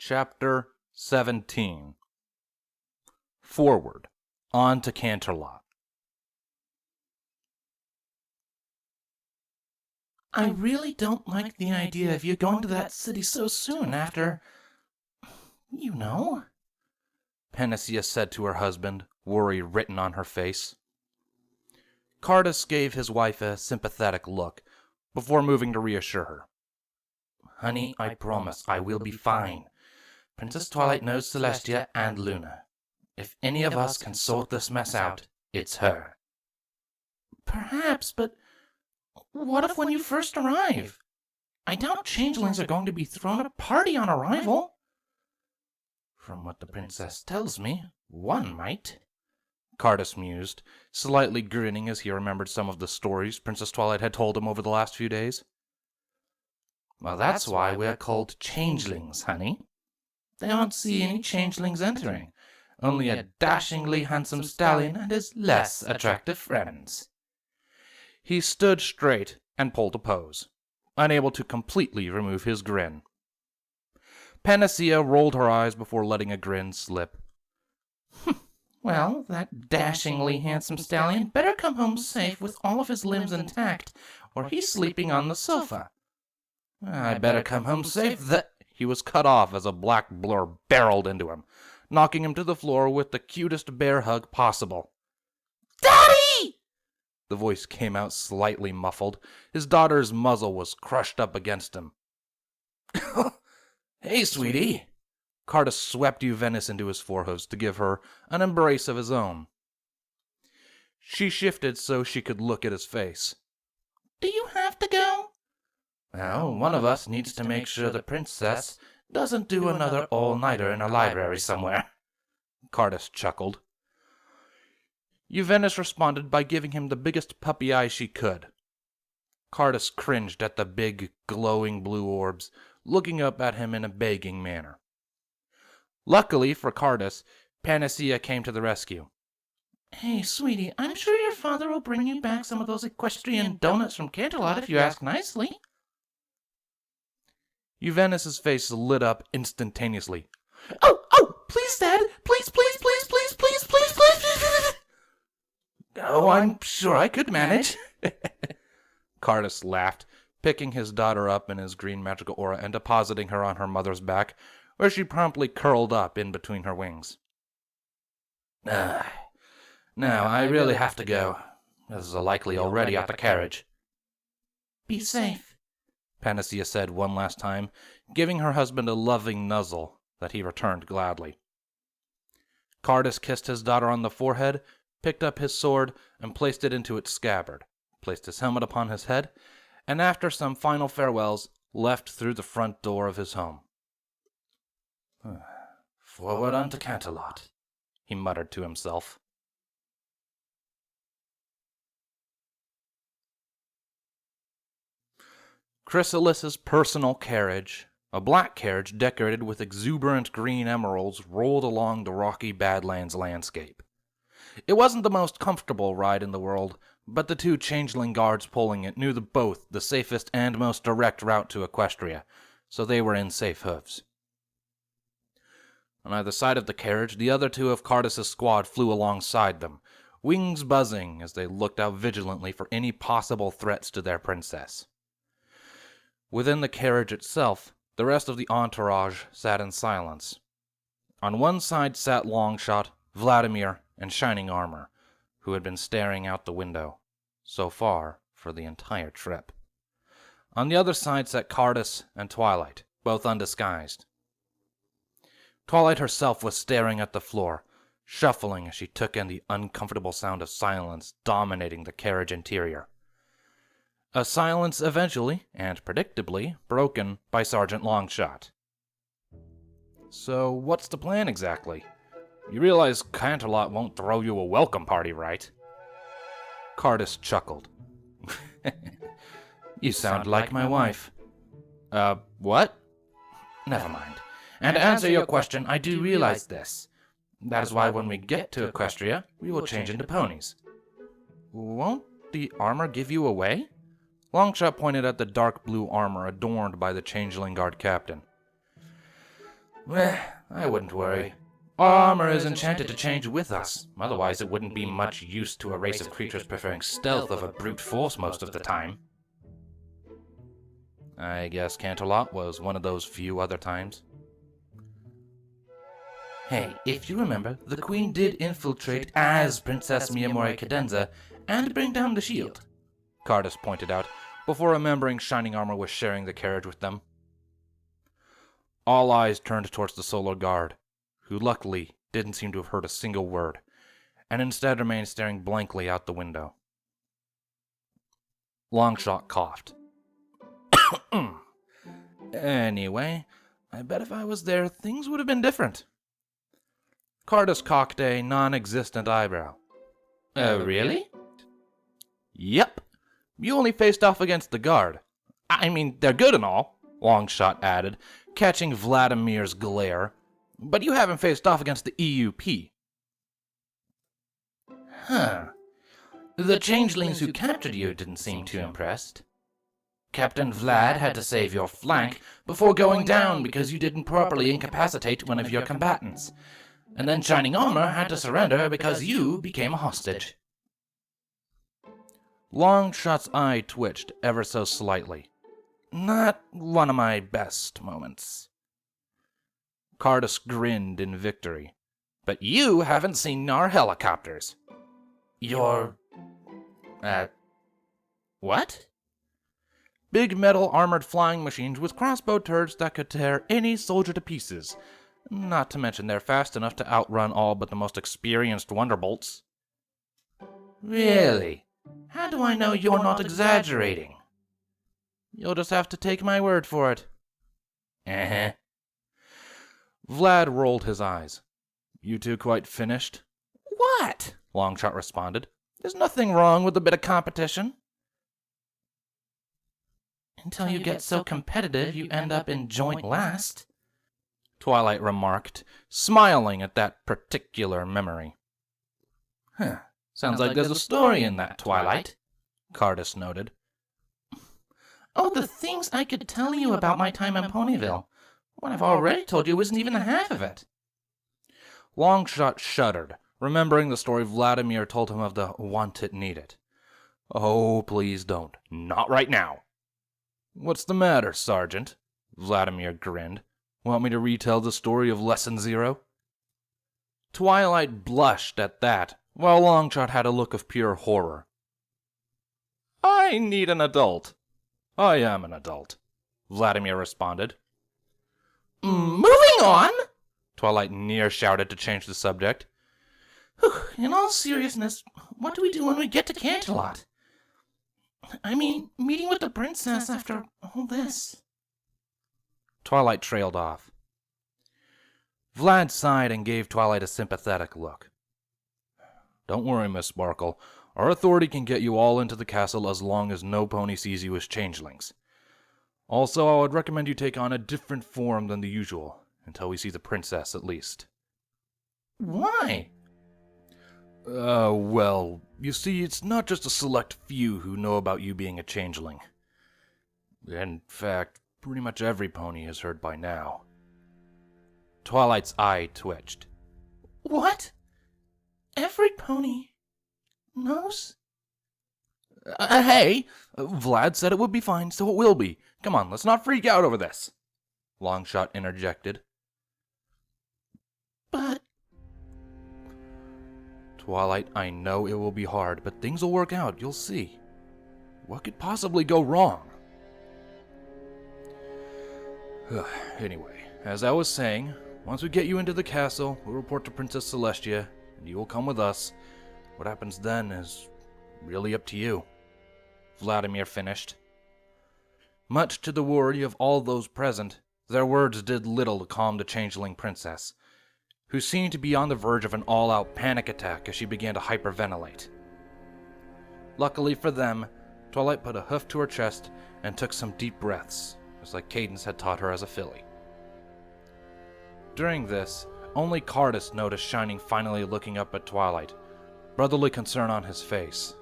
Chapter 17. Forward. On to Canterlot. I really don't like the idea of you going to that city so soon after, Panacea said to her husband, worry written on her face. Cardus gave his wife a sympathetic look, before moving to reassure her. Honey, I promise I will be fine. Princess Twilight knows Celestia and Luna. If any of us can sort this mess out, it's her. Perhaps, but what if when you first arrive? I doubt changelings are going to be throwing a party on arrival. From what the princess tells me, one might. Cardus mused, slightly grinning as he remembered some of the stories Princess Twilight had told him over the last few days. Well, that's why we're called changelings, honey. They won't see any changelings entering, only a dashingly handsome stallion and his less attractive friends. He stood straight and pulled a pose, unable to completely remove his grin. Panacea rolled her eyes before letting a grin slip. Well, that dashingly handsome stallion better come home safe with all of his limbs intact, or he's sleeping on the sofa. I better come home safe He was cut off as a black blur barreled into him, knocking him to the floor with the cutest bear hug possible. Daddy! The voice came out slightly muffled. His daughter's muzzle was crushed up against him. Hey, sweetie. Cardus swept Euvenis into his forehooves to give her an embrace of his own. She shifted so she could look at his face. Do you have to go? Well, one of us needs to make sure the princess doesn't do another all-nighter in a library somewhere. Cardus chuckled. Euvenis responded by giving him the biggest puppy eye she could. Cardus cringed at the big, glowing blue orbs, looking up at him in a begging manner. Luckily for Cardus, Panacea came to the rescue. Hey, sweetie, I'm sure your father will bring you back some of those equestrian donuts from Canterlot if you ask nicely. Euvenis' face lit up instantaneously. Oh, please, Dad, please. Oh, I'm sure I could manage. Cardus laughed, picking his daughter up in his green magical aura and depositing her on her mother's back, where she promptly curled up in between her wings. Now, I really have to go. There's a likely already at the carriage. Be safe, Panacea said one last time, giving her husband a loving nuzzle that he returned gladly. Cardus kissed his daughter on the forehead, picked up his sword, and placed it into its scabbard, placed his helmet upon his head, and after some final farewells, left through the front door of his home. Forward unto Canterlot, he muttered to himself. Chrysalis's personal carriage, a black carriage decorated with exuberant green emeralds, rolled along the rocky Badlands landscape. It wasn't the most comfortable ride in the world, but the two changeling guards pulling it knew both the safest and most direct route to Equestria, so they were in safe hooves. On either side of the carriage, the other two of Cardus' squad flew alongside them, wings buzzing as they looked out vigilantly for any possible threats to their princess. Within the carriage itself, the rest of the entourage sat in silence. On one side sat Longshot, Vladimir, and Shining Armor, who had been staring out the window, so far, for the entire trip. On the other side sat Cardus and Twilight, both undisguised. Twilight herself was staring at the floor, shuffling as she took in the uncomfortable sound of silence dominating the carriage interior. A silence eventually, and predictably, broken by Sergeant Longshot. So, what's the plan exactly? You realize Canterlot won't throw you a welcome party, right? Cardus chuckled. You sound like my wife. What? Never mind. And to answer your question, I do realize this. That is why when we get to Equestria, we will change into ponies. Won't the armor give you away? Longshot pointed at the dark blue armor adorned by the Changeling Guard captain. I wouldn't worry. Our armor is enchanted to change with us, otherwise it wouldn't be much use to a race of creatures preferring stealth over brute force most of the time. I guess Canterlot was one of those few other times. Hey, if you remember, the Queen did infiltrate as Princess Miyamori Cadenza and bring down the shield. Cardus pointed out, before remembering Shining Armor was sharing the carriage with them. All eyes turned towards the Solar Guard, who luckily didn't seem to have heard a single word, and instead remained staring blankly out the window. Longshot coughed. Anyway, I bet if I was there, things would have been different. Cardus cocked a non-existent eyebrow. Really? Yep. You only faced off against the guard. I mean, they're good and all, Longshot added, catching Vladimir's glare. But you haven't faced off against the EUP. Huh. The changelings who captured you didn't seem too impressed. Captain Vlad had to save your flank before going down because you didn't properly incapacitate one of your combatants. And then Shining Armor had to surrender because you became a hostage. Longshot's eye twitched ever so slightly. Not one of my best moments. Cardus grinned in victory. But you haven't seen our helicopters. Your... what? Big metal armored flying machines with crossbow turrets that could tear any soldier to pieces. Not to mention they're fast enough to outrun all but the most experienced Wonderbolts. Really? How do I know you're not exaggerating? You'll just have to take my word for it. Uh-huh. Vlad rolled his eyes. You two quite finished? What? Longshot responded. There's nothing wrong with a bit of competition. Until you get so competitive you end up in joint last. Twilight remarked, smiling at that particular memory. Huh. Sounds like there's a story in that, Twilight, Cardus noted. Oh, the things I could tell you about my time in Ponyville. What I've already told you isn't even the half of it. Longshot shuddered, remembering the story Vladimir told him of the want it, need it. Oh, please don't. Not right now. What's the matter, Sergeant? Vladimir grinned. Want me to retell the story of Lesson Zero? Twilight blushed at that, while Longshot had a look of pure horror. I need an adult. I am an adult, Vladimir responded. Moving on, Twilight near shouted to change the subject. In all seriousness, what do we do when we get to Canterlot? I mean, meeting with the princess after all this. Twilight trailed off. Vlad sighed and gave Twilight a sympathetic look. Don't worry, Miss Sparkle. Our authority can get you all into the castle as long as no pony sees you as changelings. Also, I would recommend you take on a different form than the usual, until we see the princess at least. Why? Well, you see, it's not just a select few who know about you being a changeling. In fact, pretty much every pony has heard by now. Twilight's eye twitched. What? Every pony knows? Hey! Vlad said it would be fine, so it will be. Come on, let's not freak out over this. Longshot interjected. But... Twilight, I know it will be hard, but things will work out, you'll see. What could possibly go wrong? Anyway, as I was saying, once we get you into the castle, we'll report to Princess Celestia, and you will come with us. What happens then is really up to you. Vladimir finished. Much to the worry of all those present, their words did little to calm the changeling princess, who seemed to be on the verge of an all-out panic attack as she began to hyperventilate. Luckily for them, Twilight put a hoof to her chest and took some deep breaths, just like Cadence had taught her as a filly. During this, only Cardus noticed Shining finally looking up at Twilight, brotherly concern on his face.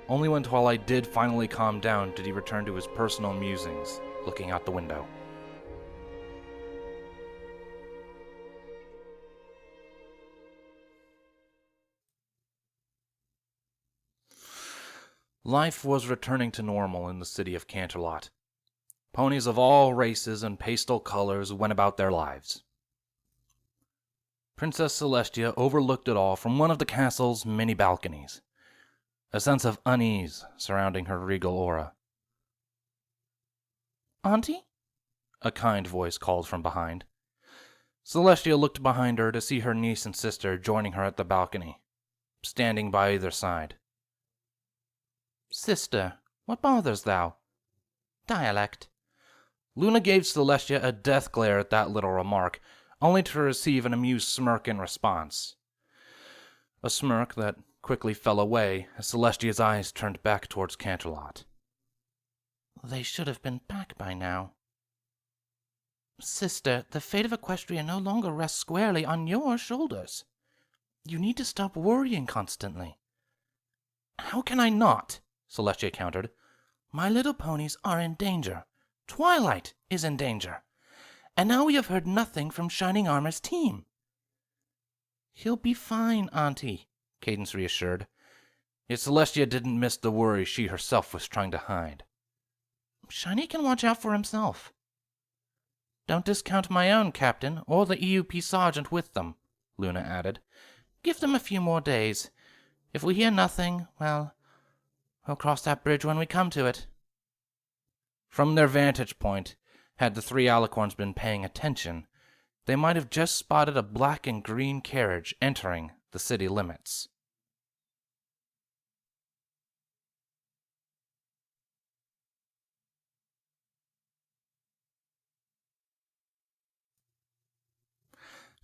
Only when Twilight did finally calm down did he return to his personal musings, looking out the window. Life was returning to normal in the city of Canterlot. Ponies of all races and pastel colors went about their lives. Princess Celestia overlooked it all from one of the castle's many balconies, a sense of unease surrounding her regal aura. "Auntie?" A kind voice called from behind. Celestia looked behind her to see her niece and sister joining her at the balcony, standing by either side. "Sister, what bothers thou? Dialect." Luna gave Celestia a death glare at that little remark, only to receive an amused smirk in response. A smirk that quickly fell away as Celestia's eyes turned back towards Canterlot. "They should have been back by now." "Sister, the fate of Equestria no longer rests squarely on your shoulders. You need to stop worrying constantly." "How can I not?" Celestia countered. "My little ponies are in danger. Twilight is in danger. And now we have heard nothing from Shining Armor's team." "He'll be fine, Auntie," Cadence reassured. Yet Celestia didn't miss the worry she herself was trying to hide. "Shiny can watch out for himself." "Don't discount my own captain or the EUP sergeant with them," Luna added. "Give them a few more days. If we hear nothing, well, we'll cross that bridge when we come to it." From their vantage point, had the three alicorns been paying attention, they might have just spotted a black and green carriage entering the city limits.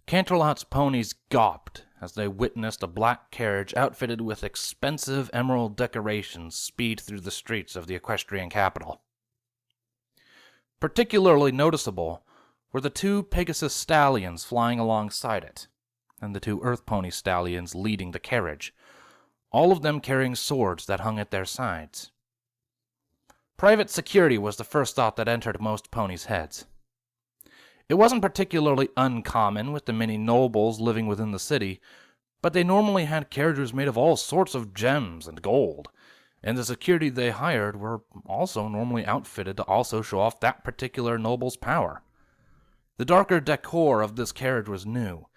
Canterlot's ponies gawped as they witnessed a black carriage outfitted with expensive emerald decorations speed through the streets of the equestrian capital. Particularly noticeable were the two Pegasus stallions flying alongside it, and the two Earth Pony stallions leading the carriage, all of them carrying swords that hung at their sides. Private security was the first thought that entered most ponies' heads. It wasn't particularly uncommon with the many nobles living within the city, but they normally had carriages made of all sorts of gems and gold, and the security they hired were also normally outfitted to also show off that particular noble's power. The darker decor of this carriage was new,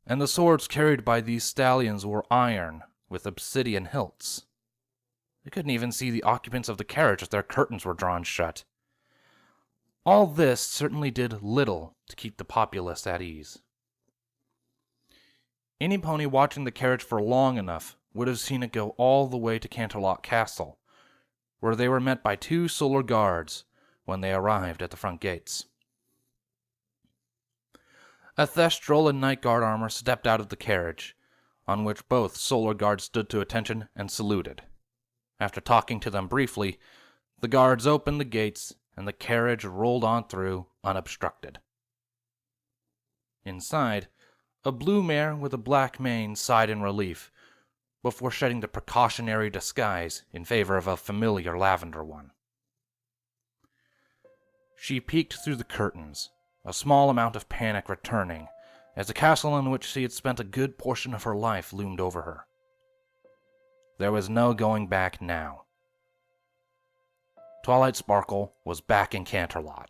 and the swords carried by these stallions were iron with obsidian hilts. They couldn't even see the occupants of the carriage as their curtains were drawn shut. All this certainly did little to keep the populace at ease. Any pony watching the carriage for long enough would have seen it go all the way to Canterlot Castle, where they were met by two solar guards when they arrived at the front gates. A Thestral in Night Guard armor stepped out of the carriage, on which both solar guards stood to attention and saluted. After talking to them briefly, the guards opened the gates and the carriage rolled on through unobstructed. Inside, a blue mare with a black mane sighed in relief, before shedding the precautionary disguise in favor of a familiar lavender one. She peeked through the curtains, a small amount of panic returning, as the castle in which she had spent a good portion of her life loomed over her. There was no going back now. Twilight Sparkle was back in Canterlot.